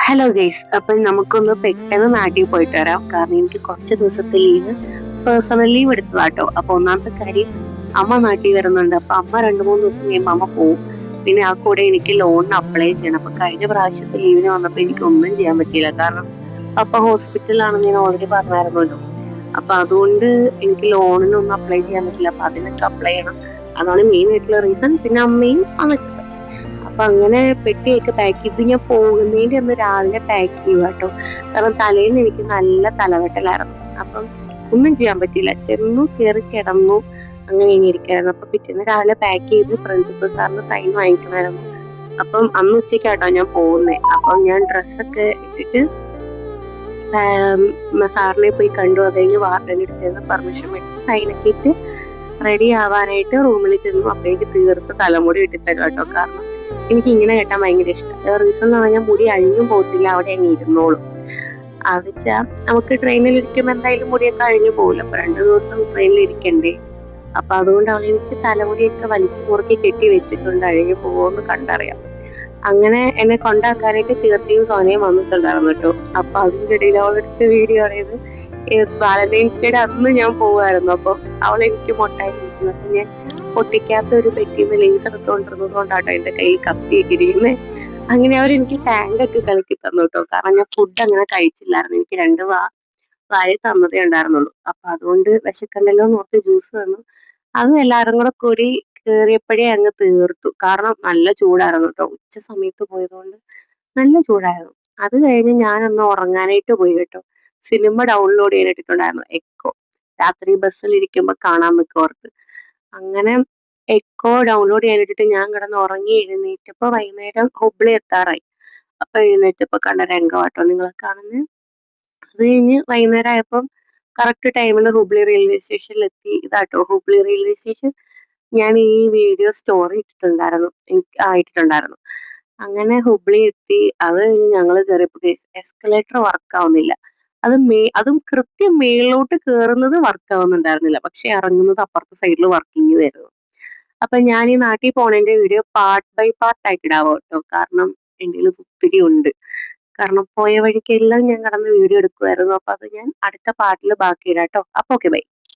Hello guys, അപ്പം നമുക്കൊന്ന് പെട്ടെന്ന് നാട്ടിൽ പോയിട്ട് വരാം. കാരണം എനിക്ക് കുറച്ച് ദിവസത്തെ ലീവ്, പേഴ്സണൽ ലീവ് എടുത്തതാട്ടോ. അപ്പൊ ഒന്നാമത്തെ കാര്യം, അമ്മ നാട്ടിൽ വരുന്നുണ്ട്. അപ്പൊ അമ്മ 2-3 ദിവസം കഴിയുമ്പോൾ അമ്മ പോവും. പിന്നെ ആ കൂടെ എനിക്ക് ലോണിന് അപ്ലൈ ചെയ്യണം. അപ്പൊ കഴിഞ്ഞ പ്രാവശ്യത്തെ ലീവിന് വന്നപ്പോൾ എനിക്ക് ഒന്നും ചെയ്യാൻ പറ്റിയില്ല. കാരണം പപ്പ ഹോസ്പിറ്റലിലാണെന്ന് ഞാൻ ഓൾറെഡി പറഞ്ഞായിരുന്നല്ലോ. അപ്പൊ അതുകൊണ്ട് എനിക്ക് ലോണിനൊന്നും അപ്ലൈ ചെയ്യാൻ പറ്റില്ല. അപ്പൊ അതിനൊക്കെ അപ്ലൈ ചെയ്യണം. അതാണ് മെയിൻ ആയിട്ടുള്ള റീസൺ. പിന്നെ അമ്മയും വന്നിട്ടുണ്ട്. അപ്പൊ അങ്ങനെ പെട്ടിയൊക്കെ പാക്ക് ചെയ്ത് ഞാൻ പോകുന്നതിന്റെ അന്ന് രാവിലെ പാക്ക് ചെയ്യുക കേട്ടോ. കാരണം തലേന്ന് എനിക്ക് നല്ല തലവെട്ടലായിരുന്നു. അപ്പം ഒന്നും ചെയ്യാൻ പറ്റിയില്ല. ചെന്നു കയറി കിടന്നു, അങ്ങനെ ഇങ്ങനെ ഇരിക്കായിരുന്നു. അപ്പൊ പിറ്റേന്ന് രാവിലെ പാക്ക് ചെയ്ത് പ്രിൻസിപ്പൽ സാറിന് സൈൻ വാങ്ങിക്കണമായിരുന്നു. അപ്പം അന്ന് ഉച്ചയ്ക്കാട്ടോ ഞാൻ പോകുന്നത്. അപ്പം ഞാൻ ഡ്രസ്സൊക്കെ ഇട്ടിട്ട് സാറിനെ പോയി കണ്ടു. അത് കഴിഞ്ഞ് വാർഡൻ്റെ അടുത്ത് പെർമിഷൻ മേടിച്ച് സൈനൊക്കെ ഇട്ട് റെഡി ആവാനായിട്ട് റൂമിൽ ചെന്നു. അപ്പോഴേക്ക് തീർത്ത് തലമുടി ഇട്ടി തരും കേട്ടോ. കാരണം എനിക്ക് ഇങ്ങനെ കെട്ടാൻ ഭയങ്കര ഇഷ്ടം. റീസൺ എന്ന് പറഞ്ഞാൽ മുടി അഴിഞ്ഞും പോകത്തില്ല, അവിടെ അങ്ങ് ഇരുന്നോളും. അത് വെച്ചാൽ നമുക്ക് ട്രെയിനിൽ ഇരിക്കുമ്പോൾ എന്തായാലും മുടിയൊക്കെ അഴിഞ്ഞു പോകില്ല. അപ്പൊ 2 ദിവസം ട്രെയിനിൽ ഇരിക്കണ്ടേ. അപ്പൊ അതുകൊണ്ട് അവൾ എനിക്ക് തലമുടിയൊക്കെ വലിച്ചു മുറുക്കി കെട്ടി വെച്ചിട്ടുണ്ട്, അഴിഞ്ഞു പോകുമെന്ന് കണ്ടറിയാം. അങ്ങനെ എന്നെ കൊണ്ടാക്കാനായിട്ട് കീർത്തിയും സോനയും വന്നിട്ടുണ്ടായിരുന്നു കേട്ടോ. അപ്പൊ അതിൻ്റെ ഇടയിൽ അവളെടുത്ത് വീഡിയോ പറയുന്നത് വാലന്റൈൻസ് ഡേയുടെ അന്ന് ഞാൻ പോവായിരുന്നു. അപ്പൊ അവൾ എനിക്ക് മൊട്ടായി ഇരിക്കുന്നു. അപ്പൊ ഞാൻ പൊട്ടിക്കാത്ത ഒരു പെട്ടിന്ന് ലേസ് എടുത്തോണ്ടിരുന്നത് കൊണ്ടാട്ടോ എന്റെ കയ്യിൽ കത്തിയൊക്കെ ഇരിക്കുന്നത്. അങ്ങനെ അവരെനിക്ക് ടാങ്കൊക്കെ കളിക്കി തന്നു കേട്ടോ. കാരണം ഞാൻ ഫുഡ് അങ്ങനെ കഴിച്ചില്ലായിരുന്നു. എനിക്ക് 2 വായ തന്നതേ ഉണ്ടായിരുന്നുള്ളൂ. അപ്പൊ അതുകൊണ്ട് വിശക്കണ്ടല്ലോ എന്ന് ഓർത്ത് ജ്യൂസ് തന്നു. അതും എല്ലാവരും കൂടെ കൂടി കേറിയപ്പോഴേ അങ്ങ് തീർത്തു. കാരണം നല്ല ചൂടായിരുന്നു കേട്ടോ. ഉച്ച സമയത്ത് പോയതുകൊണ്ട് നല്ല ചൂടായിരുന്നു. അത് കഴിഞ്ഞ് ഞാനൊന്ന് ഉറങ്ങാനായിട്ട് പോയി കേട്ടോ. സിനിമ ഡൗൺലോഡ് ചെയ്യാനിട്ടിട്ടുണ്ടായിരുന്നു, എക്കോ. രാത്രി ബസ്സിൽ ഇരിക്കുമ്പോൾ കാണാൻ ഓർത്ത്. അങ്ങനെ എക്കോ ഡൗൺലോഡ് ചെയ്യാനിട്ടിട്ട് ഞാൻ കിടന്ന് ഉറങ്ങി. എഴുന്നേറ്റപ്പോ വൈകുന്നേരം ഹുബ്ലി എത്താറായി. അപ്പൊ എഴുന്നേറ്റപ്പോ കണ്ട രംഗമാട്ടോ നിങ്ങളെ കാണുന്നത്. അത് കഴിഞ്ഞ് വൈകുന്നേരം ആയപ്പം കറക്റ്റ് ടൈമിൽ ഹുബ്ലി റെയിൽവേ സ്റ്റേഷനിൽ എത്തി. ഇതാട്ടോ ഹുബ്ലി റെയിൽവേ സ്റ്റേഷൻ. ഞാൻ ഈ വീഡിയോ സ്റ്റോറി ഇട്ടിട്ടുണ്ടായിരുന്നു. അങ്ങനെ ഹുബ്ലി എത്തി. അത് കഴിഞ്ഞ് ഞങ്ങൾ കയറിയപ്പോൾ എസ്കലേറ്റർ വർക്ക് ആവുന്നില്ല. അതും കൃത്യം മേളിലോട്ട് കയറുന്നത് വർക്ക് ആവുന്നുണ്ടായിരുന്നില്ല. പക്ഷെ ഇറങ്ങുന്നത് അപ്പുറത്തെ സൈഡിൽ വർക്കിംഗ് വരുന്നു. അപ്പൊ ഞാൻ ഈ നാട്ടിൽ പോണതിന്റെ വീഡിയോ പാർട്ട് ബൈ പാർട്ട് ആയിട്ട് ഇടാവോ കേട്ടോ. കാരണം എൻ്റെ കയ്യിൽ ഒത്തിരി ഉണ്ട്. കാരണം പോയ വഴിക്കെല്ലാം ഞാൻ കടന്ന് വീഡിയോ എടുക്കുമായിരുന്നു. അപ്പൊ അത് ഞാൻ അടുത്ത പാർട്ടിൽ ബാക്കി ഇടാം കേട്ടോ. അപ്പൊ ഓക്കെ, ബൈ.